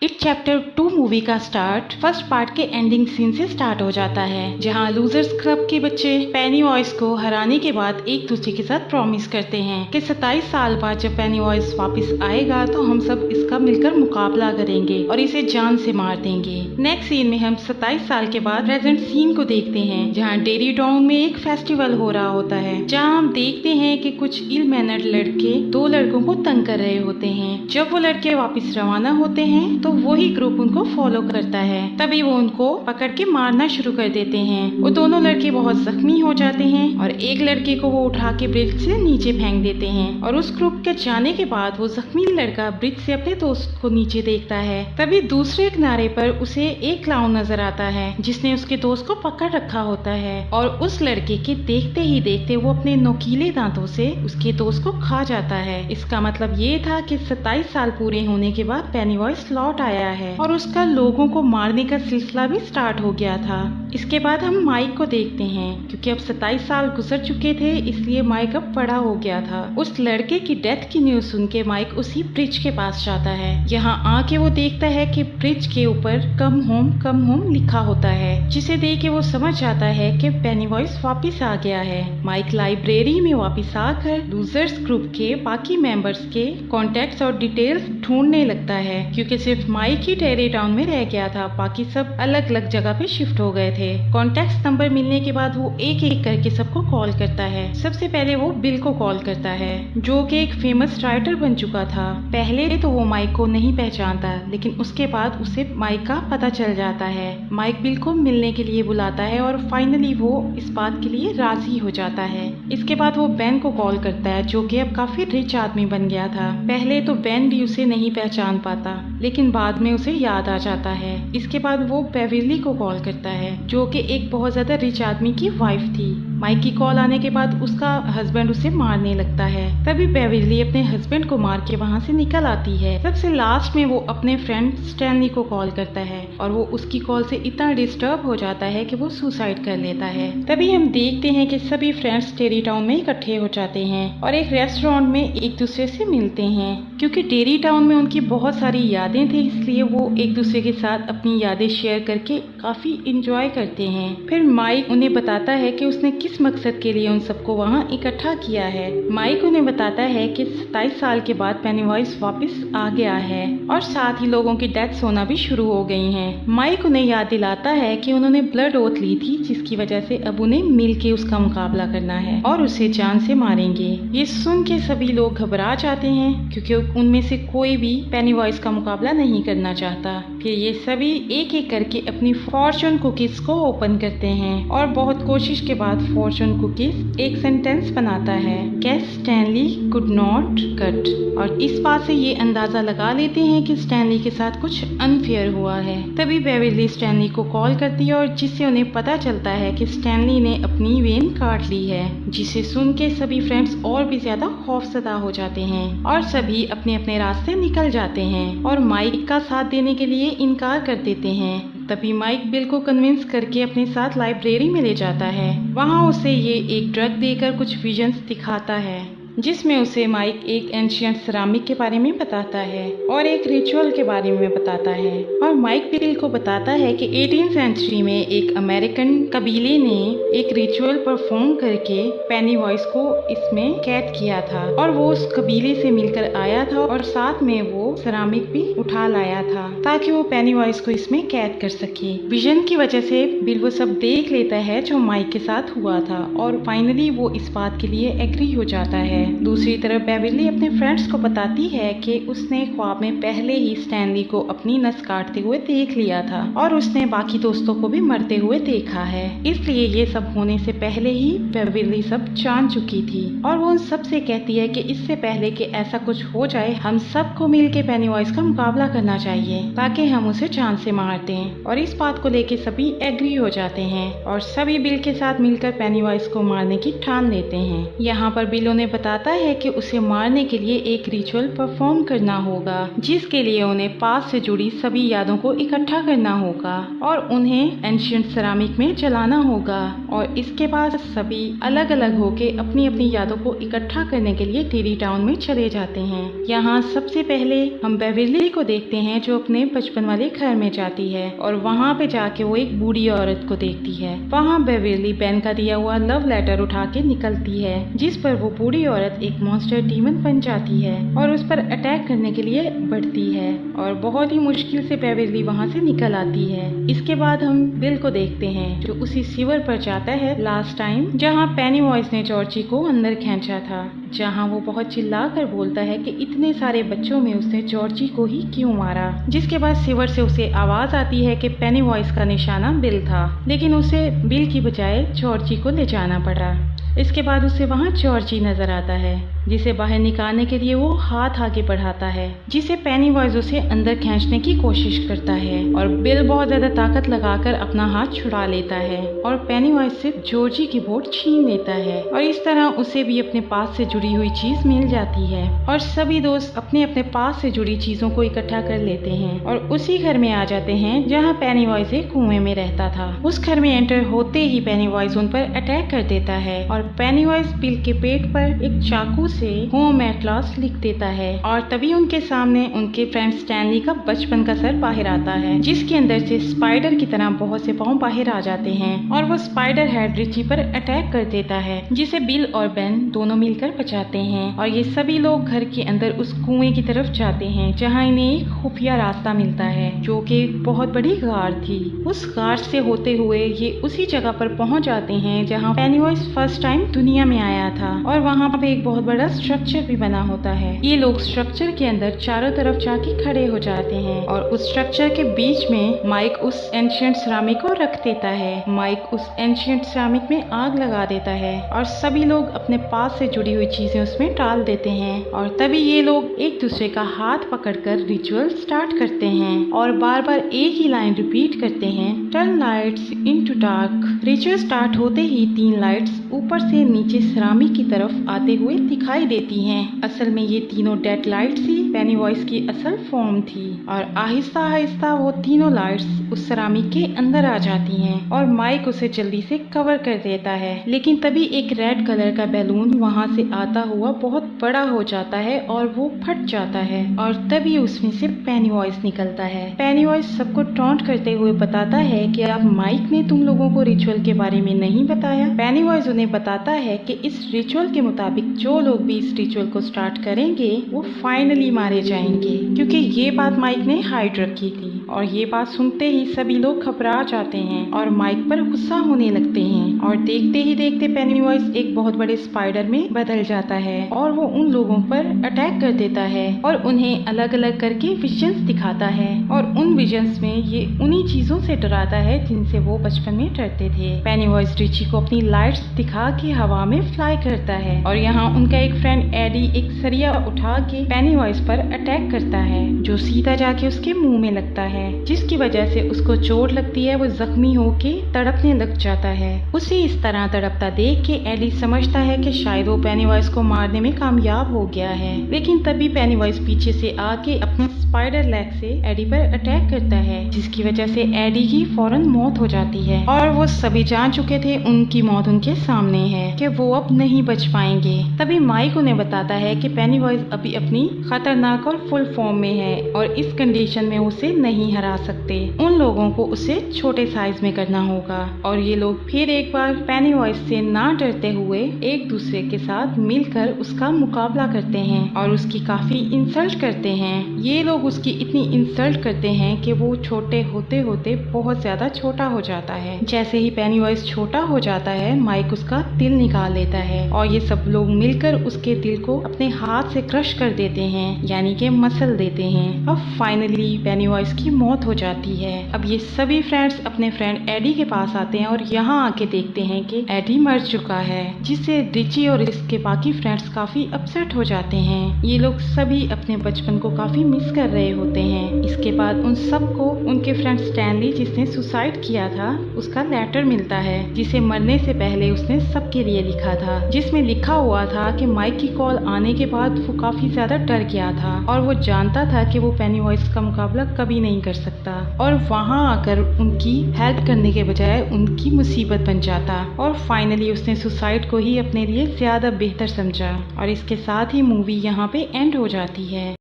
It chapter 2 movie का start first part के ending scene से स्टार्ट हो जाता है, जहां लूजर्स क्लब के बच्चे पेनीवॉइस को हराने के बाद एक दूसरे के साथ प्रॉमिस करते हैं कि 27 साल बाद जब पेनीवॉइस वापस आएगा तो हम सब इसका मिलकर मुकाबला करेंगे और इसे जान से मार देंगे। नेक्स्ट सीन में हम 27 साल के बाद प्रेजेंट सीन को देखते हैं, जहाँ डेरी टाउन में एक फेस्टिवल हो रहा होता है, जहाँ हम देखते हैं कि कुछ इल मैनर्ड लड़के दो लड़कों को तंग कर रहे होते हैं। जब वो लड़के वापस रवाना होते हैं तो वही ग्रुप उनको फॉलो करता है। तभी वो उनको पकड़ के मारना शुरू कर देते हैं। वो दोनों लड़के बहुत जख्मी हो जाते हैं और एक लड़के को वो उठा के ब्रिज से नीचे फेंक देते हैं और उस ग्रुप के जाने के बाद वो जख्मी लड़का ब्रिज से अपने दोस्त को नीचे देखता है। तभी दूसरे किनारे पर उसे एक क्लाउन नजर आता है जिसने उसके दोस्त को पकड़ रखा होता है और उस लड़के के देखते ही देखते वो अपने नोकीले दांतों से उसके दोस्त को खा जाता है। इसका मतलब ये था कि 27 साल पूरे होने के बाद पेनीवॉइस लौट आया है और उसका लोगों को मारने का सिलसिला भी स्टार्ट हो गया था। इसके बाद हम माइक को देखते हैं, क्योंकि अब 27 साल गुजर चुके थे इसलिए माइक अब बड़ा हो गया था। उस लड़के की डेथ की न्यूज सुन के माइक उसी ब्रिज के पास जाता है। यहाँ आके वो देखता है कि ब्रिज के ऊपर कम होम लिखा होता है, जिसे देख के वो समझ जाता है कि पेनीवॉइस वापिस आ गया है। माइक लाइब्रेरी में वापिस आकर लूजर्स ग्रुप के बाकी मेंबर्स के कॉन्टेक्ट्स और डिटेल्स ढूंढने लगता है, क्योंकि सिर्फ माइक ही डेरी टाउन में रह गया था, बाकी सब अलग अलग जगह पे शिफ्ट हो गए थे। कॉन्टेक्ट नंबर मिलने के बाद वो एक एक करके सबको कॉल करता है। सबसे पहले वो बिल को कॉल करता है, जो कि एक फेमस राइटर बन चुका था। पहले तो वो माइक को नहीं पहचानता, लेकिन उसके बाद उसे माइक का पता चल जाता है। माइक बिल को मिलने के लिए बुलाता है और फाइनली वो इस बात के लिए राजी हो जाता है। इसके बाद वो बेन को कॉल करता है, जो कि अब काफी रिच आदमी बन गया था। पहले तो बेन भी उसे नहीं पहचान पाता, लेकिन बाद में उसे याद आ जाता है। इसके बाद वो बेविली को कॉल करता है, जो कि एक बहुत ज्यादा रिच आदमी की वाइफ थी। माइक की कॉल आने के बाद उसका हस्बैंड उसे मारने लगता है। तभी बेविली अपने हस्बैंड को मार के वहाँ से निकल आती है। सबसे लास्ट में वो अपने फ्रेंड स्टैनली को कॉल करता है और वो उसकी कॉल से इतना डिस्टर्ब हो जाता है कि वो सुसाइड कर लेता है। तभी हम देखते हैं कि सभी फ्रेंड्स डेरी टाउन में इकट्ठे हो जाते हैं और एक रेस्टोरेंट में एक दूसरे से मिलते हैं। क्योंकि डेरी टाउन में उनकी बहुत सारी यादें थी, इसलिए वो एक दूसरे के साथ अपनी यादें शेयर करके काफी इंजॉय करते हैं। फिर माइक उन्हें बताता है कि उसने किस मकसद के लिए उन सबको वहाँ इकट्ठा किया है। माइक उन्हें बताता है कि 27 साल के बाद पेनीवॉइस वापस आ गया है और साथ ही लोगों की डेथ्स होना भी शुरू हो गई हैं। माइक उन्हें याद दिलाता है कि उन्होंने ब्लड ओथ ली थी, जिसकी वजह से अब उन्हें मिलके उसका मुकाबला करना है और उसे जान से मारेंगे। ये सुन के सभी लोग घबरा जाते हैं, क्योंकि उनमें से कोई भी पेनीवॉइस का मुकाबला नहीं करना चाहता। फिर ये सभी एक एक करके अपनी फॉर्चून कुकीज को ओपन करते हैं और बहुत कोशिश के बाद फॉर्चून कुकीज एक सेंटेंस बनाता है, guess Stanley could not cut. और इस बात से ये अंदाजा लगा लेते हैं कि स्टैनली के साथ कुछ अनफेयर हुआ है। तभी बेविली स्टैनली को कॉल करती है और जिससे उन्हें पता चलता है कि स्टैनली ने अपनी वेन काट ली है, जिसे सुन के सभी फ्रेंड्स और भी ज्यादा खौफजदा हो जाते हैं और सभी अपने अपने रास्ते निकल जाते हैं और माइक का साथ देने के लिए इनकार कर देते हैं। तभी माइक बिल को कन्विंस करके अपने साथ लाइब्रेरी में ले जाता है। वहाँ उसे ये एक ड्रग देकर कुछ विजन्स दिखाता है, जिसमें उसे माइक एक एंशियंट सिरामिक के बारे में बताता है और एक रिचुअल के बारे में बताता है। और माइक बिल को बताता है कि 18वीं सेंचुरी में एक अमेरिकन कबीले ने एक रिचुअल परफॉर्म करके पेनीवॉइस को इसमें कैद किया था और वो उस कबीले से मिलकर आया था और साथ में वो सिरामिक भी उठा लाया था ताकि वो पेनीवॉइस को इसमें कैद कर सके। विजन की वजह से बिल वो सब देख लेता है जो माइक के साथ हुआ था और फाइनली वो इस बात के लिए एग्री हो जाता है। दूसरी तरफ बेविली अपने फ्रेंड्स को बताती है कि उसने ख्वाब में पहले ही स्टैनली को अपनी नस काटते हुए देख लिया था और उसने बाकी दोस्तों को भी मरते हुए देखा है, इसलिए ये सब होने से पहले ही बेविली सब जान चुकी थी। और वो उन सब से कहती है कि इससे पहले कि ऐसा कुछ हो जाए हम सबको मिलके पेनीवॉइस का मुकाबला करना चाहिए ताकि हम उसे जान से मार दें। और इस बात को लेके सभी एग्री हो जाते हैं और सभी बिल के साथ मिलकर पेनीवॉइस को मारने की ठान लेते हैं। यहाँ पर बिल उन्हें बताता है कि उसे मारने के लिए एक रिचुअल परफॉर्म करना होगा, जिसके लिए उन्हें पास से जुड़ी सभी यादों को इकट्ठा करना होगा और उन्हें एंशिएंट सिरामिक में जलाना होगा। और इसके बाद सभी अलग अलग होके अपनी अपनी यादों को इकट्ठा करने के लिए डेरी टाउन में चले जाते हैं। यहाँ सबसे पहले हम बेवरली को देखते हैं जो अपने बचपन वाले घर में जाती है और वहाँ पे जाके वो एक बूढ़ी औरत को देखती है। वहाँ बेवरली बेन का दिया हुआ लव लेटर उठा के निकलती है, जिस पर वो बूढ़ी औरत एक मॉन्स्टर डीमन बन जाती है और उस पर अटैक करने के लिए बढ़ती है और बहुत ही मुश्किल से बेवरली वहाँ से निकल आती है। इसके बाद हम बिल को देखते हैं जो उसी सीवर पर जाता है लास्ट टाइम, जहाँ पेनीवॉइस ने जॉर्जी को अंदर खींचा था, जहाँ वो बहुत चिल्ला कर बोलता है कि इतने सारे बच्चों में उसने जॉर्जी को ही क्यों मारा। जिसके बाद सीवर से उसे आवाज आती है कि पेनीवॉइस का निशाना बिल था, लेकिन उसे बिल की बजाय जॉर्जी को ले जाना पड़ा। इसके बाद उसे वहाँ जॉर्जी नजर आता है, जिसे बाहर निकालने के लिए वो हाथ आगे बढ़ाता है, जिसे पेनीवॉइस उसे अंदर खींचने की कोशिश करता है और बिल बहुत ज्यादा ताकत लगाकर अपना हाथ छुड़ा लेता है और पेनीवॉइस से जॉर्जी की बोट छीन लेता है और इस तरह उसे भी अपने पास से जुड़ी हुई चीज मिल जाती है और सभी दोस्त अपने अपने पास से जुड़ी चीजों को इकट्ठा कर लेते हैं और उसी घर में आ जाते हैं जहाँ पेनीवॉइस एक कुएं में रहता था। उस घर में एंटर होते ही पेनीवॉइस उन पर अटैक कर देता है और पेनीवॉइस बिल के पेट पर एक चाकू से होम एट लास्ट लिख देता है और तभी उनके सामने उनके फ्रेंड स्टैनली का बचपन का सर बाहर आता है, जिसके अंदर से स्पाइडर की तरह बहुत से पाँव बाहर आ जाते हैं और वो स्पाइडर हेड रिची पर अटैक कर देता है, जिसे बिल और बेन दोनों मिलकर बचाते हैं और ये सभी लोग घर के अंदर उस कुएं की तरफ जाते हैं, जहाँ इन्हें एक खुफिया रास्ता मिलता है जो कि बहुत बड़ी गार थी। उस गार से होते हुए ये उसी जगह पर पहुंच जाते हैं जहाँ पेनीवॉइस फर्स्ट टाइम दुनिया में आया था और वहाँ पे एक बहुत बड़ा स्ट्रक्चर भी बना होता है। ये लोग स्ट्रक्चर के अंदर चारों तरफ जाके खड़े हो जाते हैं और उस स्ट्रक्चर के बीच में माइक उस एंशिएंट सिरामिक को रख देता है। माइक उस एंशिएंट सिरामिक में आग लगा देता है और सभी लोग अपने पास से जुड़ी हुई चीजें उसमें डाल देते हैं और तभी ये लोग एक दूसरे का हाथ पकड़कर रिचुअल स्टार्ट करते हैं और बार बार एक ही लाइन रिपीट करते हैं, turn lights into dark. Ritual start होते ही 3 लाइट्स ऊपर से नीचे सिरामिक की तरफ आते हुए दिखाई देती हैं। असल में ये तीनों डेड लाइट्स ही पेनीवॉइस की असल फॉर्म थी और आहिस्ता आहिस्ता वो तीनों लाइट्स उस सिरामिक के अंदर आ जाती हैं और माइक उसे जल्दी से कवर कर देता है, लेकिन तभी एक रेड कलर का बैलून वहाँ से आता हुआ बहुत बड़ा हो जाता है और वो फट जाता है और तभी उसमें से पेनीवॉइस निकलता है। पेनीवॉइस सबको टॉन्ट करते हुए बताता है कि अब माइक ने तुम लोगों को रिचुअल के बारे में नहीं बताया। पेनीवॉइस उन्हें बताता है कि इस रिचुअल के मुताबिक जो लोग भी इस रिचुअल को स्टार्ट करेंगे वो फाइनली मारे जाएंगे, क्योंकि ये बात माइक ने हाइड रखी थी और ये बात सुनते ही सभी लोग घबरा जाते हैं और माइक पर गुस्सा होने लगते हैं और देखते ही देखते पेनीवॉइस एक बहुत बड़े स्पाइडर में बदल जाता है और वो उन लोगों पर अटैक कर देता है और उन्हें अलग अलग करके विजन्स दिखाता है और उन विजन्स में ये उन्हीं चीजों से डराता है जिनसे वो बचपन में डरते थे। पेनीवॉइस रिची को अपनी लाइट्स दिखा के हवा में फ्लाई करता है और यहाँ उनका एक फ्रेंड एडी एक सरिया उठा के पेनीवॉइस पर अटैक करता है जो सीधा जाके उसके मुंह में लगता है, जिसकी वजह से उसको चोट लगती है। वो जख्मी होके तड़पने लग जाता है। उसे इस तरह तड़पता देख के एडी समझता है कि शायद वो पेनीवॉइस को मारने में कामयाब हो गया है, लेकिन तभी पेनीवॉइस पीछे से आके अपने स्पाइडर लेग से एडी पर अटैक करता है, जिसकी वजह से एडी की फौरन मौत हो जाती है और वो सभी जान चुके थे उनकी मौत उनके सामने है कि वो अब नहीं बच पाएंगे। तभी माइक उन्हें बताता है कि पेनीवॉइस अभी अपनी खतरनाक और फुल फॉर्म में है और इस कंडीशन में उसे नहीं हरा सकते। उन लोगों को उसे छोटे साइज में करना होगा और ये लोग फिर एक बार पेनीवॉइस से ना डरते हुए एक दूसरे के साथ मिलकर उसका मुकाबला करते हैं और उसकी काफी इंसल्ट करते हैं। ये लोग उसकी इतनी इंसल्ट करते हैं कि वो छोटे होते होते बहुत ज्यादा छोटा हो जाता है। जैसे ही पेनीवॉइस छोटा हो जाता है माइक उसका दिल निकाल लेता है और ये सब लोग मिलकर उसके दिल को अपने हाथ से क्रश कर देते हैं, यानी कि मसल देते हैं। अब फाइनली पेनीवॉइस की मौत हो जाती है। अब ये सभी फ्रेंड्स अपने फ्रेंड एडी के पास आते हैं और यहाँ आके देखते हैं कि एडी मर चुका है, जिससे रिची और इसके बाकी फ्रेंड्स काफी अपसेट हो जाते हैं। ये लोग सभी अपने बचपन को काफी मिस कर रहे होते हैं। इसके बाद उन सबको उनके फ्रेंड स्टैनली जिसने सुसाइड किया था उसका लेटर मिलता है, जिसे मरने से पहले उसने सबके लिए लिखा था, जिसमें लिखा हुआ था कि माइक की कॉल आने के बाद वो काफी ज्यादा डर गया था और वो जानता था कि वो पेनीवॉइस का मुकाबला कभी नहीं कर सकता और वहाँ आकर उनकी हेल्प करने के बजाय उनकी मुसीबत बन जाता और फाइनली उसने सुसाइड को ही अपने लिए ज्यादा बेहतर समझा और इसके साथ ही मूवी यहाँ पे एंड हो जाती है।